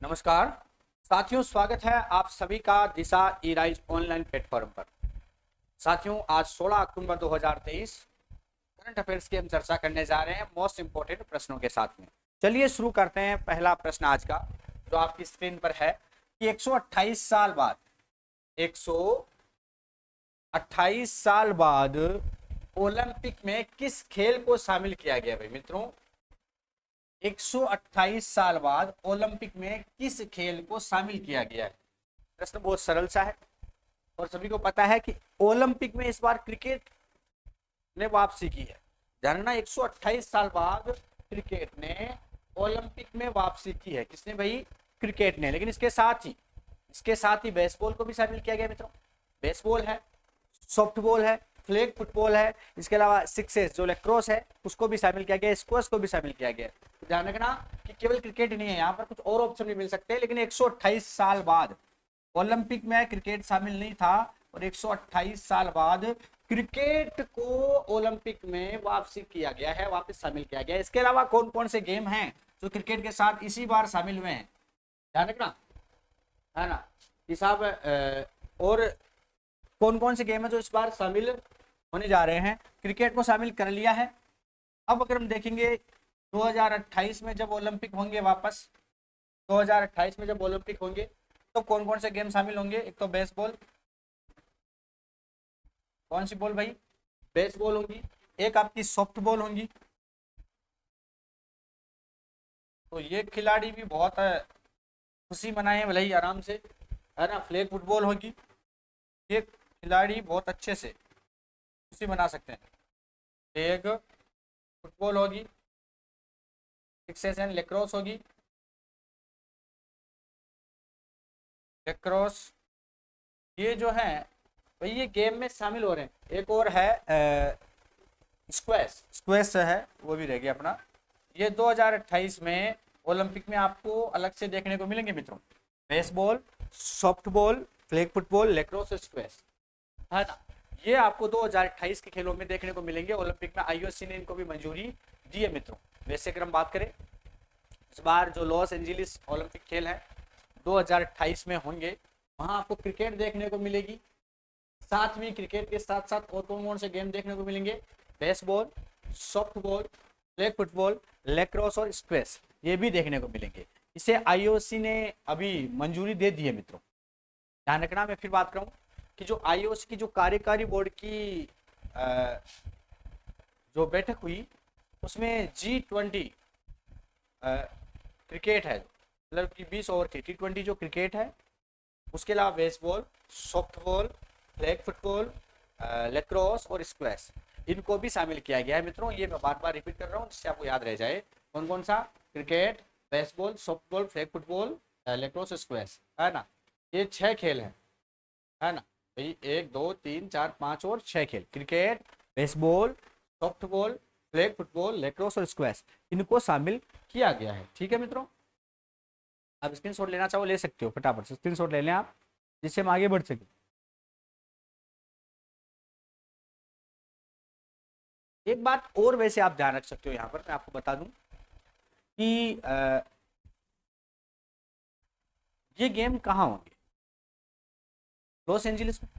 नमस्कार साथियों, स्वागत है आप सभी का दिशा ई राइज ऑनलाइन प्लेटफॉर्म पर। साथियों, आज 16 अक्टूबर 2023 करंट अफेयर्स की हम चर्चा करने जा रहे हैं मोस्ट इंपोर्टेंट प्रश्नों के साथ में। चलिए शुरू करते हैं। पहला प्रश्न आज का जो आपकी स्क्रीन पर है कि 128 साल बाद 128 साल बाद ओलंपिक में किस खेल को शामिल किया गया भाई मित्रों। 128 साल बाद ओलंपिक में किस खेल को शामिल किया गया है। प्रश्न बहुत सरल सा है और सभी को पता है कि ओलंपिक में इस बार क्रिकेट ने वापसी की है। ध्यान रखना, 128 साल बाद क्रिकेट ने ओलंपिक में वापसी की है। किसने भाई? क्रिकेट ने। लेकिन इसके साथ ही बेसबॉल को भी शामिल किया गया मित्रों। बेसबॉल है, सॉफ्टबॉल है, फ्लैग फुटबॉल है, इसके अलावा सिक्सेस जो लेक्रोस है उसको भी शामिल किया गया, स्क्वैश को भी शामिल किया गया। तो ध्यान रखना कि केवल क्रिकेट ही नहीं है, यहाँ पर कुछ और ऑप्शन भी मिल सकते हैं। लेकिन 128 साल बाद ओलंपिक में क्रिकेट शामिल नहीं था और 128 साल बाद क्रिकेट को ओलंपिक में वापसी किया गया है, वापस शामिल किया गया है। इसके अलावा कौन कौन से गेम हैं जो क्रिकेट के साथ इसी बार शामिल हुए हैं, ध्यान रखना है ना कि साहब। और कौन कौन से गेम है जो इस बार शामिल होने जा रहे हैं। क्रिकेट को शामिल कर लिया है। अब अगर हम देखेंगे 2028 में जब ओलंपिक होंगे वापस, 2028 में जब ओलंपिक होंगे तो कौन कौन से गेम शामिल होंगे। एक तो बेसबॉल, कौन सी बॉल भाई? बेसबॉल होंगी। एक आपकी सॉफ्ट बॉल होंगी। तो ये खिलाड़ी भी बहुत खुशी मनाए भले ही आराम से, है ना। फ्लैग फुटबॉल होगी। ये खिलाड़ी बहुत अच्छे से खुशी मना सकते हैं। फ्लैग फुटबॉल होगी, सिक्सेस एंड लेक्रोस होगी। लेक्रोस ये जो है भाई ये गेम में शामिल हो रहे हैं। एक और है स्क्वैश, स्क्वैश है वो भी रह गया अपना। ये 2028 में ओलंपिक में आपको अलग से देखने को मिलेंगे मित्रों। Baseball, softball, flag football, lacrosse, squash, है ना। ये आपको 2028 के खेलों में देखने को मिलेंगे ओलंपिक में। आईओसी ने इनको भी मंजूरी दी है मित्रों। वैसे अगर हम बात करें इस बार जो लॉस एंजलिस ओलंपिक खेल है 2028 में होंगे, वहां आपको क्रिकेट देखने को मिलेगी। साथ में क्रिकेट के साथ साथ और कौन कौन से गेम देखने को मिलेंगे? Baseball, softball, flag football, lacrosse और स्क्वैश, ये भी देखने को मिलेंगे। इसे आईओसी ने अभी मंजूरी दे दी है मित्रों। ध्यान रखना, मैं फिर बात करूं कि जो आईओसी की जो कार्यकारी बोर्ड की जो बैठक हुई उसमें G20 क्रिकेट है, मतलब कि 20 ओवर की T20 जो क्रिकेट है, उसके अलावा baseball, softball, flag football, lacrosse और स्क्वैश, इनको भी शामिल किया गया है मित्रों। ये मैं बार बार रिपीट कर रहा हूँ जिससे आपको याद रह जाए। कौन कौन सा? Cricket, baseball, softball, flag football, lacrosse, squash, है ना। ये 6 खेल हैं, है ना भाई। 1 2 3 4 5 और 6 खेल, cricket, baseball, softball, flag football, lacrosse और स्क्वैश, इनको शामिल किया गया है। ठीक है मित्रों, आप स्क्रीनशॉट लेना चाहो ले सकते हो, फटाफट से स्क्रीनशॉट ले लें आप जिससे हम आगे बढ़ सकें। एक बात और वैसे आप ध्यान रख सकते हो, यहाँ पर मैं आपको बता दूं कि ये गेम कहाँ होंगे? लॉस एंजलिस में।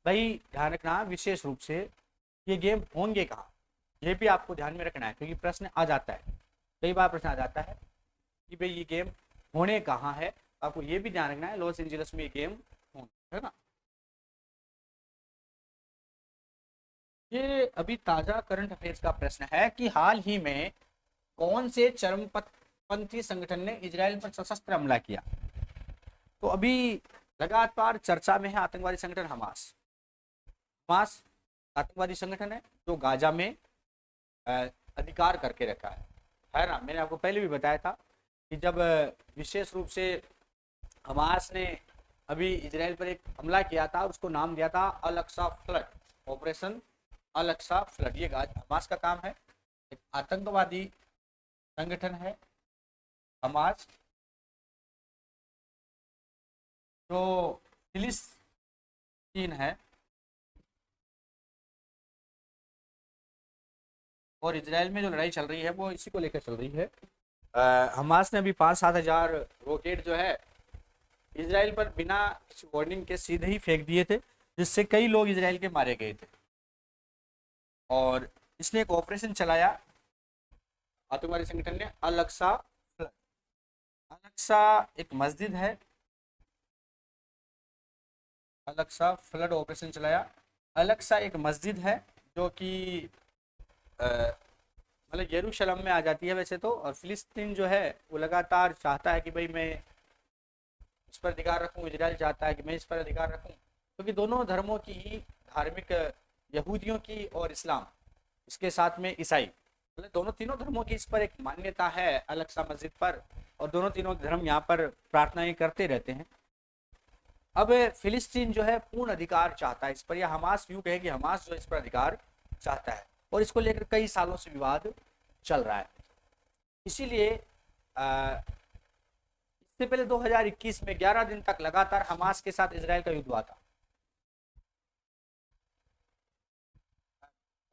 भाई ध्यान रखना विशेष रूप से ये गेम होंगे कहाँ, ये भी आपको ध्यान में रखना है क्योंकि प्रश्न आ जाता है, कई बार प्रश्न आ जाता है कि भाई ये गेम होने कहाँ है। आपको ये भी ध्यान रखना है लॉस एंजलिस में ये गेम होंगे, है ना। ये अभी ताजा करंट अफेयर्स का प्रश्न है कि हाल ही में कौन से चरमपंथी संगठन ने इजराइल पर सशस्त्र हमला किया। तो अभी लगातार चर्चा में है आतंकवादी संगठन हमास। हमास आतंकवादी संगठन है जो गाजा में अधिकार करके रखा है ना। मैंने आपको पहले भी बताया था कि जब विशेष रूप से हमास ने अभी इजराइल पर एक हमला किया था और उसको नाम दिया था अल अक्सा फ्लड, ऑपरेशन अल अक्सा फ्लड। ये हमास का काम है, एक आतंकवादी संगठन है हमास जो फिलिस्तीन है और इजराइल में जो लड़ाई चल रही है वो इसी को लेकर चल रही है। हमास ने अभी 5-7 हज़ार रॉकेट जो है इसराइल पर बिना किसी वार्निंग के सीधे ही फेंक दिए थे, जिससे कई लोग इसराइल के मारे गए थे। और इसने एक ऑपरेशन चलाया आतंकवादी संगठन ने, अल-अक्सा फ्लड। अल-अक्सा एक मस्जिद है, अल-अक्सा फ्लड ऑपरेशन चलाया। अल-अक्सा एक मस्जिद है जो कि मतलब यरूशलेम में आ जाती है वैसे तो, और फिलिस्तीन जो है वो लगातार चाहता है कि भाई मैं इस पर अधिकार रखूं, इजराइल चाहता है कि मैं इस पर अधिकार रखूं, क्योंकि दोनों धर्मों की ही धार्मिक, यहूदियों की और इस्लाम, इसके साथ में ईसाई, मतलब दोनों तीनों धर्मों की इस पर एक मान्यता है अल-अक्सा मस्जिद पर, और दोनों तीनों धर्म यहाँ पर प्रार्थनाएं करते रहते हैं। अब फिलिस्तीन जो है पूर्ण अधिकार चाहता है इस पर, या हमास यूं कहे कि हमास जो इस पर अधिकार चाहता है, और इसको लेकर कई सालों से विवाद चल रहा है। इसीलिए इससे पहले 2021 में 11 दिन तक लगातार हमास के साथ इसराइल का युद्ध हुआ था,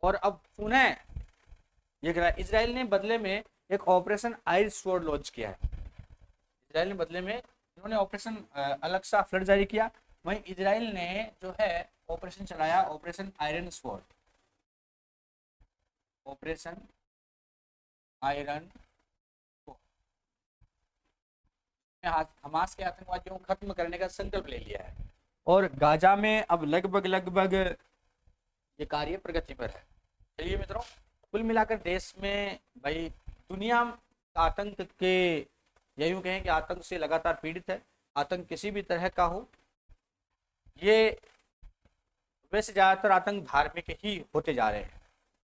और अब पुनः ये इसराइल ने बदले में एक ऑपरेशन आयरन स्वॉर्ड लॉन्च किया है। इसराइल ने बदले में इन्होंने ऑपरेशन अल-अक्सा फ्लड जारी किया, वहीं इसराइल ने जो है ऑपरेशन चलाया, operation iron sword, operation iron Hamas के आतंकवादियों को खत्म करने का संकल्प ले लिया है, और गाजा में अब लगभग लगभग ये कार्य प्रगति पर है। चलिए मित्रों, कुल मिलाकर देश में भाई दुनिया आतंक के, या यूं कहें कि आतंक से लगातार पीड़ित है। आतंक किसी भी तरह का हो, ये वैसे ज़्यादातर आतंक धार्मिक ही होते जा रहे हैं,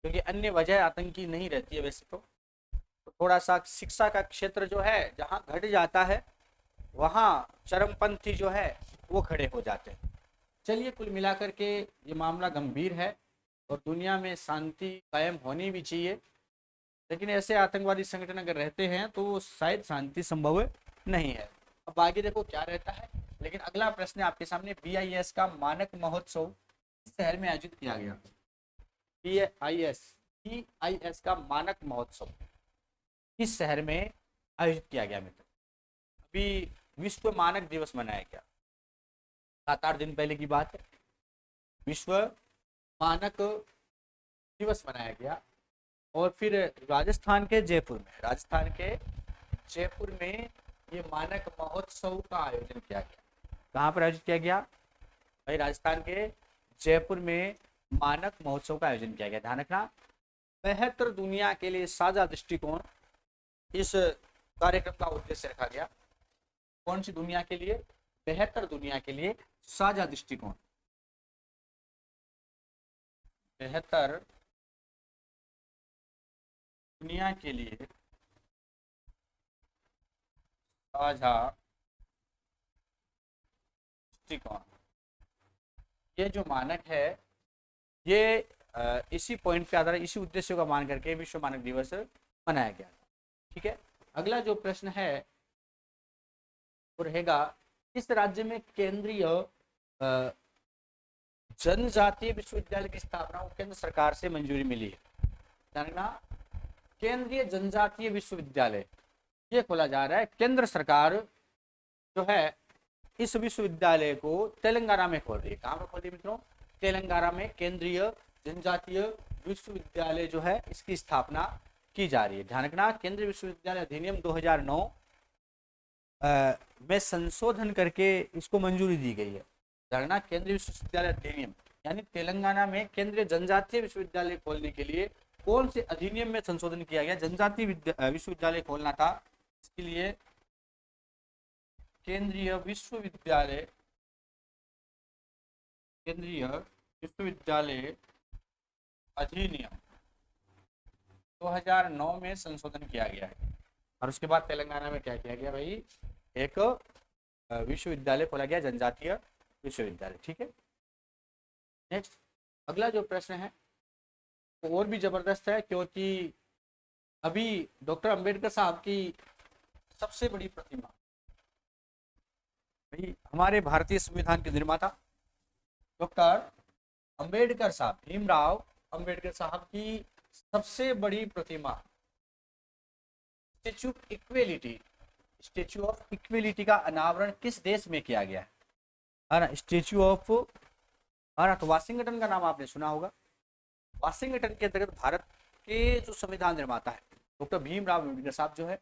क्योंकि अन्य वजह आतंक की नहीं रहती है वैसे तो थोड़ा सा शिक्षा का क्षेत्र जो है जहाँ घट जाता है, वहाँ चरमपंथी जो है वो खड़े हो जाते हैं। चलिए, कुल मिलाकर के ये मामला गंभीर है और दुनिया में शांति कायम होनी भी चाहिए, लेकिन ऐसे आतंकवादी संगठन अगर रहते हैं तो शायद शांति संभव नहीं है। अब आगे देखो क्या रहता है। लेकिन अगला प्रश्न आपके सामने, BIS का मानक महोत्सव इस शहर में आयोजित किया गया। BIS का मानक महोत्सव किस शहर में आयोजित किया गया मित्र? अभी विश्व मानक दिवस मनाया गया, 7-8 दिन पहले की बात है, विश्व मानक दिवस मनाया गया। और फिर राजस्थान के जयपुर में ये मानक महोत्सव का आयोजन किया गया। कहाँ पर आयोजित किया गया भाई? राजस्थान के जयपुर में मानक महोत्सव का आयोजन किया गया। ध्यान रखना, बेहतर दुनिया के लिए साझा दृष्टिकोण इस कार्यक्रम का उद्देश्य रखा गया। कौन सी दुनिया के लिए? बेहतर दुनिया के लिए साझा दृष्टिकोण, बेहतर दुनिया के लिए साझा दृष्टिकोण, ये जो मानक है ये इसी पॉइंट पे आधारित, इसी उद्देश्य का मान करके विश्व मानक दिवस मनाया गया। ठीक है, अगला जो प्रश्न है वो रहेगा, किस राज्य में केंद्रीय जनजातीय विश्वविद्यालय की स्थापना को केंद्र सरकार से मंजूरी मिली है? जानना, केंद्रीय जनजातीय विश्वविद्यालय ये खोला जा रहा है। केंद्र सरकार जो है इस विश्वविद्यालय को तेलंगाना में खोल रही है। कहाँ पर खोल रही है मित्रों? तेलंगाना में केंद्रीय जनजातीय विश्वविद्यालय जो है इसकी स्थापना की जा रही है। ध्यान रखना, केंद्रीय विश्वविद्यालय अधिनियम 2009 में संशोधन करके इसको मंजूरी दी गई है। ध्यान रखना, केंद्रीय विश्वविद्यालय अधिनियम, यानी तेलंगाना में केंद्रीय जनजातीय विश्वविद्यालय खोलने के लिए कौन से अधिनियम में संशोधन किया गया? जनजातीय विश्वविद्यालय खोलना था, इसके लिए केंद्रीय विश्वविद्यालय अधिनियम 2009 में संशोधन किया गया है। और उसके बाद तेलंगाना में क्या किया गया भाई? एक विश्वविद्यालय खोला गया, जनजातीय विश्वविद्यालय। ठीक है, नेक्स्ट अगला जो प्रश्न है वो और भी जबरदस्त है, क्योंकि अभी डॉक्टर अंबेडकर साहब की सबसे बड़ी प्रतिमा, भाई हमारे भारतीय संविधान के निर्माता डॉक्टर अंबेडकर साहब, भीमराव अंबेडकर साहब की सबसे बड़ी प्रतिमा, statue of equality, statue of equality का अनावरण किस देश में किया गया है ना? स्टेच्यू ऑफ, है ना, तो वाशिंगटन का नाम आपने सुना होगा। वाशिंगटन के अंतर्गत भारत के जो संविधान निर्माता है डॉक्टर भीमराव अम्बेडकर साहब जो है,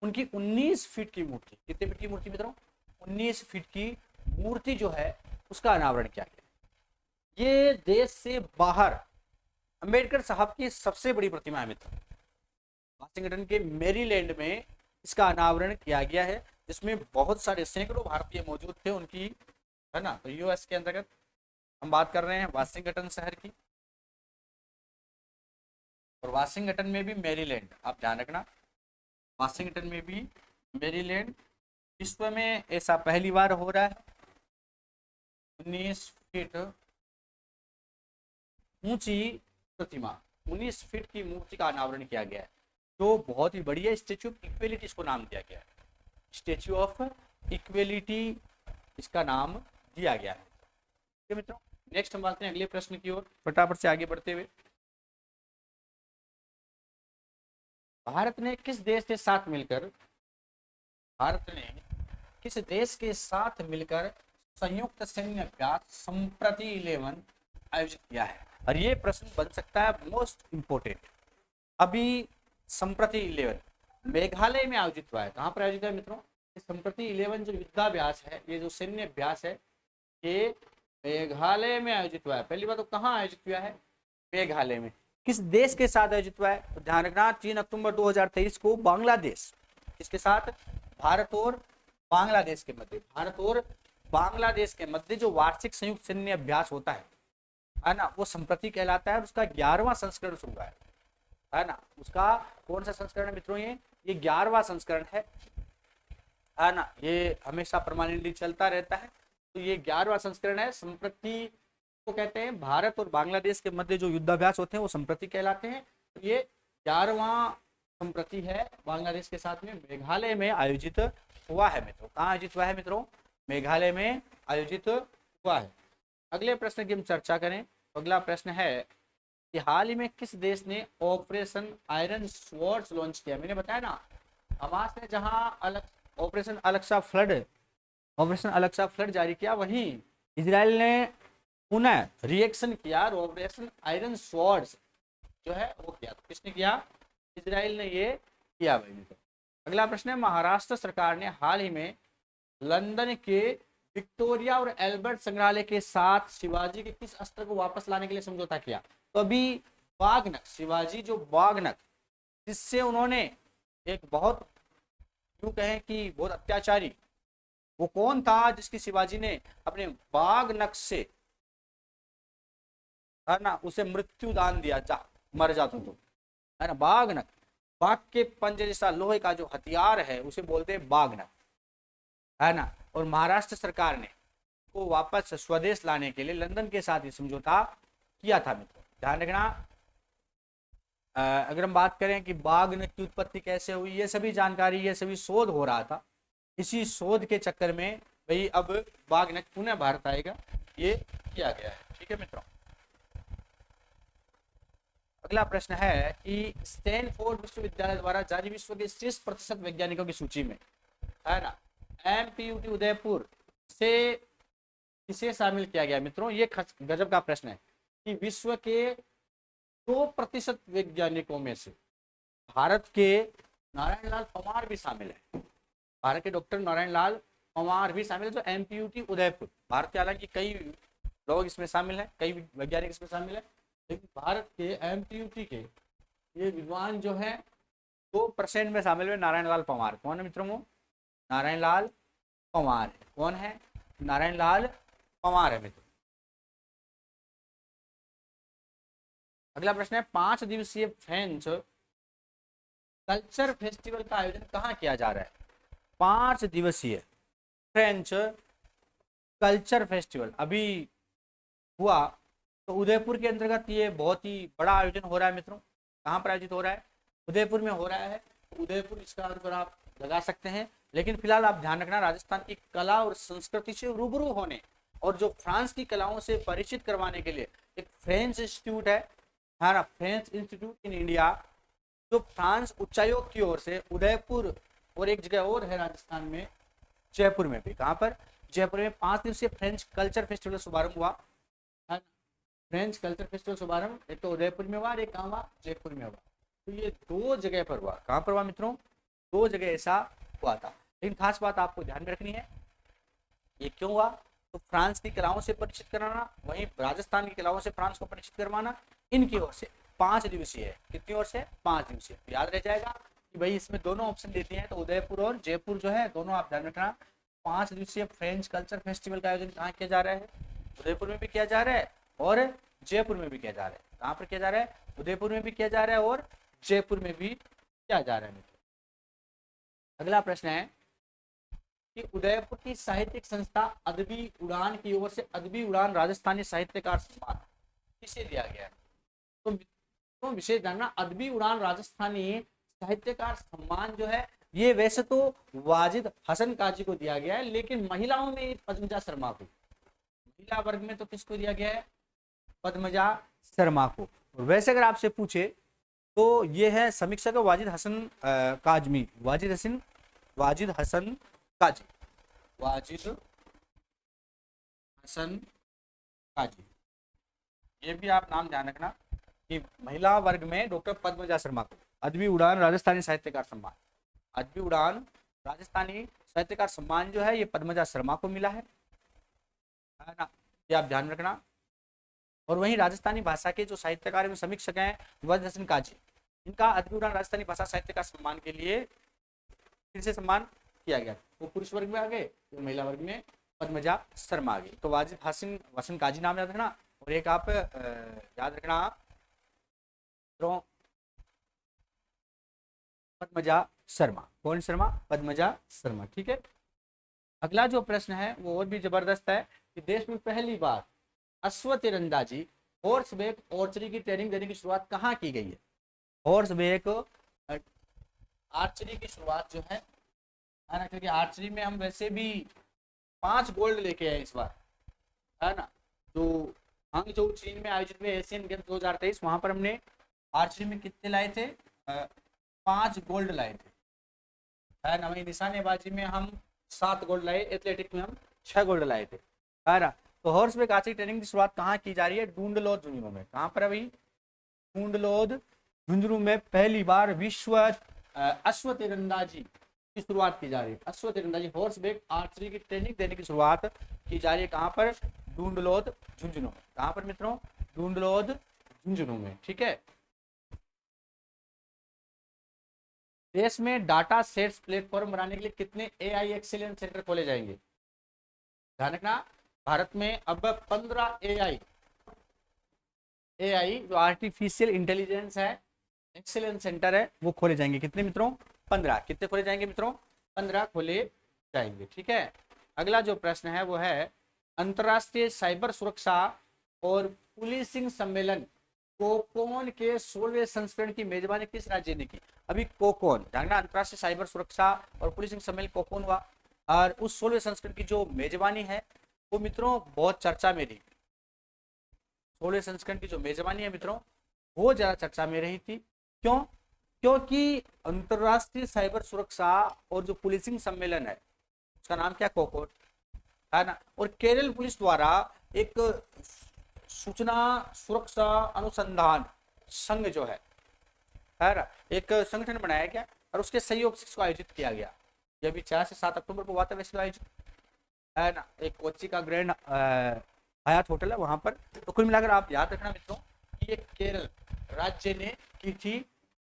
उनकी 19 फीट की मूर्ति, कितने फीट की मूर्ति मित्रों? 19 फीट की मूर्ति जो है उसका अनावरण किया गया। ये देश से बाहर अम्बेडकर साहब की सबसे बड़ी प्रतिमा है मित्रों। वाशिंगटन के मैरीलैंड में इसका अनावरण किया गया है, जिसमें बहुत सारे सैकड़ों भारतीय मौजूद थे उनकी, है ना। तो यूएस के अंतर्गत हम बात कर रहे हैं वाशिंगटन शहर की, और वाशिंगटन में भी मैरीलैंड, आप ध्यान रखना, वाशिंगटन में भी मैरीलैंड। विश्व में ऐसा पहली बार हो रहा है। 19 फीट ऊंची प्रतिमा, 19 फीट की मूर्ति का अनावरण किया गया है, जो बहुत ही बड़ी है। स्टेच्यू ऑफ इक्वेलिटी इसको नाम दिया गया है, स्टेच्यू ऑफ इक्वेलिटी इसका नाम दिया गया है। ठीक है मित्रों, नेक्स्ट हम बात करें अगले प्रश्न की ओर, फटाफट से आगे बढ़ते हुए। भारत ने किस देश के साथ मिलकर, भारत ने किस देश के साथ मिलकर संयुक्त सैन्य अभ्यास संप्रति 11 आयोजित किया है? और ये प्रश्न बन सकता है मोस्ट इंपोर्टेंट। अभी संप्रति 11 मेघालय में आयोजित हुआ है। कहाँ पर आयोजित है मित्रों? संप्रति 11 जो युद्धाभ्यास है, ये जो सैन्य अभ्यास है, ये मेघालय में आयोजित हुआ है। पहली बात तो कहाँ आयोजित हुआ है? मेघालय में। किस देश के साथ आयोजित हुआ है? तो ध्यान रखना, 3 अक्टूबर 2023 को बांग्लादेश, किसके साथ? भारत और बांग्लादेश के मध्य, भारत और बांग्लादेश के मध्य जो वार्षिक संयुक्त सैन्य अभ्यास होता है ना, वो संप्रति कहलाता है। उसका 11वां संस्करण हुआ है ना। उसका कौन सा संस्करण है मित्रों? ये 11वां संस्करण है ना। ये हमेशा परमानेंटली चलता रहता है। तो ये 11वां संस्करण है। संप्रति को कहते हैं, भारत और बांग्लादेश के मध्य जो युद्धाभ्यास होते हैं वो संप्रति कहलाते हैं। तो ये 11वां संप्रति है, बांग्लादेश के साथ में मेघालय में आयोजित हुआ है मित्रों। कहाँ आयोजित हुआ है मित्रों? मेघालय में आयोजित हुआ है। अगले प्रश्न की हम चर्चा करें। अगला प्रश्न है कि हाल ही में किस देश ने ऑपरेशन आयरन स्वॉर्ड्स लॉन्च किया? मैंने बताया ना, हमास ने जहां ऑपरेशन अलक्सा फ्लड जारी किया, वहीं इजराइल ने पुनः रिएक्शन किया और ऑपरेशन आयरन स्वॉर्ड्स जो है वो किया। तो किसने किया? इजराइल ने ये किया भाई। अगला प्रश्न है, महाराष्ट्र सरकार ने हाल ही में लंदन के विक्टोरिया और एल्बर्ट संग्रहालय के साथ शिवाजी के किस अस्त्र को वापस लाने के लिए समझौता किया? तो अभी बागनक, शिवाजी जो बागनक, जिससे उन्होंने एक बहुत, यूं कहें कि बहुत अत्याचारी, वो कौन था जिसकी शिवाजी ने अपने बागनक से, है ना, उसे मृत्यु दान दिया, मर जाता तो, है ना। बागनक, बाघ के पंजे जैसा लोहे का जो हथियार है उसे बोलते हैं बागनक, है ना। और महाराष्ट्र सरकार ने को वापस स्वदेश लाने के लिए लंदन के साथ ही समझौता किया था मित्रों। ध्यान रखना, अगर हम बात करें कि बागनक की उत्पत्ति कैसे हुई, ये सभी जानकारी, ये सभी शोध हो रहा था। इसी शोध के चक्कर में भाई अब बागनक पुनः भारत आएगा, ये किया गया है। ठीक है मित्रों, अगला प्रश्न है कि स्टैनफोर्ड विश्वविद्यालय द्वारा जारी विश्व के 30% वैज्ञानिकों की सूची में, है ना, एमपीयूटी उदयपुर से किसे शामिल किया गया मित्रों? ये गजब का प्रश्न है कि विश्व के 2% वैज्ञानिकों में से भारत के नारायण लाल पंवार भी शामिल है। भारत के डॉक्टर नारायण लाल पंवार भी शामिल है, जो एमपीयूटी उदयपुर, भारत के हालांकि कई लोग इसमें शामिल है, कई वैज्ञानिक इसमें शामिल है, लेकिन भारत के एमपीयूटी के ये विद्वान जो है 2% में शामिल हुए नारायण लाल पंवार। कौन है मित्रों? वो नारायण लाल पंवार है। कौन है? नारायण लाल पंवार है मित्रों। अगला प्रश्न है, 5 दिवसीय फ्रेंच कल्चर फेस्टिवल का आयोजन कहाँ किया जा रहा है? 5 दिवसीय फ्रेंच कल्चर फेस्टिवल अभी हुआ, तो उदयपुर के अंतर्गत ये बहुत ही बड़ा आयोजन हो रहा है मित्रों। कहाँ पर आयोजित हो रहा है? उदयपुर में हो रहा है। उदयपुर, इसका आंसर आप लगा सकते हैं। लेकिन फिलहाल आप ध्यान रखना, राजस्थान की कला और संस्कृति से रूबरू होने और जो फ्रांस की कलाओं से परिचित करवाने के लिए एक फ्रेंच इंस्टीट्यूट है ना, फ्रेंच इंस्टीट्यूट इन इंडिया, जो फ्रांस उच्चायोग की ओर से उदयपुर और एक जगह और है राजस्थान में, जयपुर में भी, कहाँ पर, जयपुर में 5 दिवसीय फ्रेंच कल्चर फेस्टिवल शुभारंभ हुआ है। फ्रेंच कल्चर फेस्टिवल शुभारंभ एक तो उदयपुर में हुआ और एक कहाँ हुआ, जयपुर में हुआ। तो ये 2 जगह पर हुआ। कहाँ पर हुआ मित्रों, 2 जगह ऐसा हुआ था। लेकिन खास बात आपको ध्यान में रखनी है, ये क्यों हुआ, तो फ्रांस की कलाओं से परिचित कराना, वहीं राजस्थान की कलाओं से फ्रांस को परिचित करवाना, इनकी ओर से 5 दिवसीय है। कितनी ओर से, 5 दिवसीय। तो याद रह जाएगा कि भाई इसमें दोनों ऑप्शन देते हैं, तो उदयपुर और जयपुर जो है दोनों आप ध्यान रखना। 5 दिवसीय फ्रेंच कल्चर फेस्टिवल का आयोजन कहाँ किया जा रहा है, उदयपुर में भी किया जा रहा है और जयपुर में भी किया जा रहा है। कहाँ पर किया जा रहा है, उदयपुर में भी किया जा रहा है और जयपुर में भी किया जा रहा है। अगला प्रश्न है कि उदयपुर की साहित्यिक संस्था अदबी उड़ान की ओर से अदबी उड़ान राजस्थानी साहित्यकार सम्मान किसे दिया गया है। तो विशेष जानना, अदबी उड़ान राजस्थानी साहित्यकार सम्मान जो है ये वैसे तो वाजिद हसन काजी को दिया गया है, लेकिन महिलाओं में पद्मजा शर्मा को, महिला वर्ग में तो किसको दिया गया है, पद्मजा शर्मा को। वैसे अगर आपसे पूछे तो ये है समीक्षक वाजिद हसन काजमी, वाजिद हसन काजी, वाजिद हसन काजी। ये भी आप नाम ध्यान रखना कि महिला वर्ग में डॉक्टर पद्मजा शर्मा को अदबी उड़ान राजस्थानी साहित्यकार सम्मान, अदबी उड़ान राजस्थानी साहित्यकार सम्मान जो है ये पद्मजा शर्मा को मिला है ना, ये आप ध्यान रखना। और वहीं राजस्थानी भाषा के जो साहित्यकार एवं समीक्षक हैं वाजिद हसन काजी, इनका अदबी उड़ान राजस्थानी भाषा साहित्यकार सम्मान के लिए फिर से सम्मान किया गया। वो पुरुष वर्ग में आ गए, तो महिला वर्ग में पद्मजा शर्मा आ गई। तो वाजिद हसन काजी नाम याद रखना। और एक आप याद रखना पद्मजा शर्मा, कौन शर्मा, पद्मजा शर्मा। ठीक है, अगला जो प्रश्न है वो और भी जबरदस्त है कि देश में पहली बार अश्व तीरंदाजी हॉर्सबैक आर्चरी की ट्रेनिंग देने की शुरुआत कहाँ की गई है। हॉर्सबैक आर्चरी की शुरुआत जो है ना, क्योंकि आर्चरी में हम वैसे भी 5 गोल्ड लेके आए इस बार, है ना। तो हांगझोउ चीन में आयोजित हुए एशियन गेम्स 2023 वहां पर हमने आर्चरी में कितने लाए थे, 5 गोल्ड लाए थे, है ना। वही निशानेबाजी में हम 7 गोल्ड लाए, एथलेटिक्स में हम 6 गोल्ड लाए थे, है ना। तो हॉर्सबैक आर्चरी ट्रेनिंग की शुरुआत कहाँ की जा रही है, डूंडलोद झुंझुनू में। कहाँ पर है भाई, डूंडलोद झुंझुनू में पहली बार विश्व अश्व तीरंदाजी की शुरुआत की जा रही है। अश्व तीरंदाजी हॉर्सबैक आर्चरी की ट्रेनिंग देने की शुरुआत की जा रही है। कहाँ पर, डूंडलोद झुंझुनू में। कहाँ पर मित्रों, डूंडलोद झुंझुनू में। ठीक है, देश में डाटा सेट्स प्लेटफॉर्म बनाने के लिए कितने एआई एक्सीलेंस सेंटर खोले जाएंगे। ध्यान रखना, भारत में अब 15 एआई जो आर्टिफिशियल इंटेलिजेंस है एक्सीलेंस सेंटर है वो खोले जाएंगे। कितने मित्रों, 15। कितने खोले जाएंगे मित्रों, 15 खोले जाएंगे। ठीक है, अगला जो प्रश्न है वो है अंतरराष्ट्रीय साइबर सुरक्षा और पुलिसिंग सम्मेलन कोकोन के 16वें संस्करण की मेजबानी किस राज्य ने की। अभी कोकोन जानना, अंतरराष्ट्रीय साइबर सुरक्षा और पुलिसिंग सम्मेलन कोकोन हुआ और उस 16वें संस्करण की जो मेजबानी है वो मित्रों बहुत चर्चा में रही। 16वें संस्करण की जो मेजबानी है मित्रों वो ज्यादा चर्चा में रही थी। क्यों, क्योंकि अंतरराष्ट्रीय साइबर सुरक्षा और जो पुलिसिंग सम्मेलन है उसका नाम क्या, कोकोन, है ना। और केरल पुलिस द्वारा एक सूचना सुरक्षा अनुसंधान संघ जो है ना, एक संगठन बनाया गया और उसके सहयोग से इसको आयोजित किया गया। ये भी 4 से 7 अक्टूबर को हुआ था वैसे आयोजित, है ना। एक कोच्चि का ग्रैंड हयात होटल है वहां पर। तो कुल मिलाकर आप याद रखना मित्रों कि ये केरल राज्य ने की थी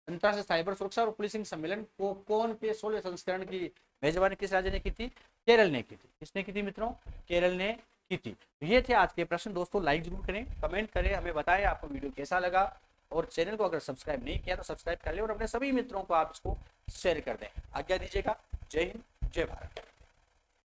अंतरराष्ट्रीय साइबर सुरक्षा और पुलिसिंग सम्मेलन कोकोन के 16वें संस्करण की मेजबानी किस राज्य ने की थी, केरल ने की थी। किसने की थी मित्रों, केरल ने की थी। तो ये थे आज के प्रश्न। दोस्तों लाइक जरूर करें, कमेंट करें, हमें बताएं आपको वीडियो कैसा लगा और चैनल को अगर सब्सक्राइब नहीं किया तो सब्सक्राइब कर लें और अपने सभी मित्रों को आप इसको शेयर कर दें। आज्ञा दीजिएगा। जय हिंद, जय भारत।